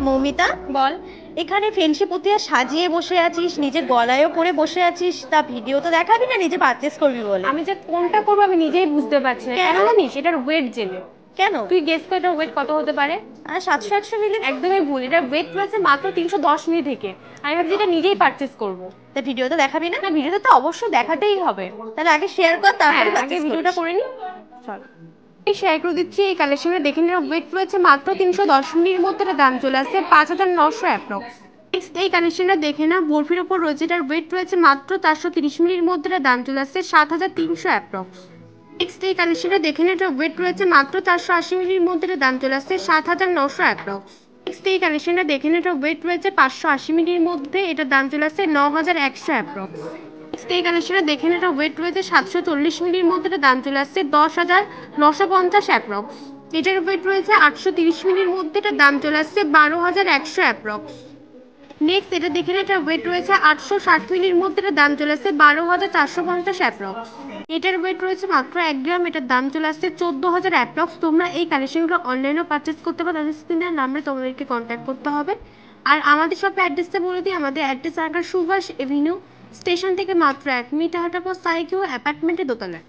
মৌমিতা, বল। এখানে ফেন্সি পুঁতিয়া সাজিয়ে বসে আছিস, নিজের গলায়ও পরে বসে আছিস, তা ভিডিও তো দেখাবি না নিজে পারচেস করবি বলে? আমি যে কোনটা করবো আমি নিজেই বুঝতে পারছি না। কেন? কেন জানিস? এটার ওয়েট জেনে। কেন? তুই গেস কর এটার ওয়েট কত হতে পারে। 700-800 মিলি। একদমই ভুল, এটার ওয়েট রয়েছে মাত্র 310 মিলি থেকে। আমি ভাবছি এটা নিজেই পারচেস করবো। তা ভিডিও তো দেখাবি না? না, ভিডিওতে তো অবশ্যই দেখাতেই হবে। তাহলে আগে শেয়ার কর, হ্যাঁ, তারপরে আগে পারচেস ভিডিওটা করিস। করে নি। চল, এই শেয়ার করে দিচ্ছি। এই কালেকশনে দেখে নিন, ওয়েট রয়েছে মাত্র 310 মিলির মধ্যে। এটা দাম চলে আসছে 5900 অ্যাপ্রক্স। নেক্সট এই কালেকশনটা দেখে না, বরফির ওপর রয়েছে, এটার ওয়েট রয়েছে মাত্র 430 মিলির মধ্যে। এটা দাম চলে আসছে 7300 অ্যাপ্রক্স। নেক্সট এই কালেকশনটা দেখে না, এটা ওয়েট রয়েছে মাত্র 480 মিলির মধ্যে। এটা দাম চলে আসছে 7900 অ্যাপ্রক্স। নেক্সট এই কালেকশনটা দেখে না, এটা ওয়েট রয়েছে 580 মিলির মধ্যে। এটার দাম চলে আসছে 9100 অ্যাপ্রক্স। নেক্সট এই কালেকশনটা দেখে না, এটা ওয়েট রয়েছে 740 মিলির মধ্যে। এটা দাম চলে আসছে 10,950 অ্যাপ্রক্স। এটার ওয়েট রয়েছে 830 মিলির মধ্যে। এটা দাম চলে আসছে 12,100 অ্যাপ্রক্স। নেক্সট এটা দেখে না, এটা ওয়েট রয়েছে 860 মিলির মধ্যে। এটার দাম চলে আসছে 12,450 অ্যাপ্রক্স। এটার ওয়েট রয়েছে মাত্র 1 গ্রাম। এটার দাম চলে আসছে 14,000 অ্যাপ্রক্স। তোমরা এই কালেকশনগুলো অনলাইনেও পারচেস করতে পারো, তাদের স্ক্রিনের নাম্বারে তোমাদেরকে কন্ট্যাক্ট করতে হবে। আর আমাদের সব অ্যাড্রেসটা বলে দিই। আমাদের অ্যাড্রেস আঁকার সুভাষ এভিনিউ, স্টেশন থেকে মাত্র 1 মিনিট হাঁটার পর সাইকিউ অ্যাপার্টমেন্টের দোতলায়।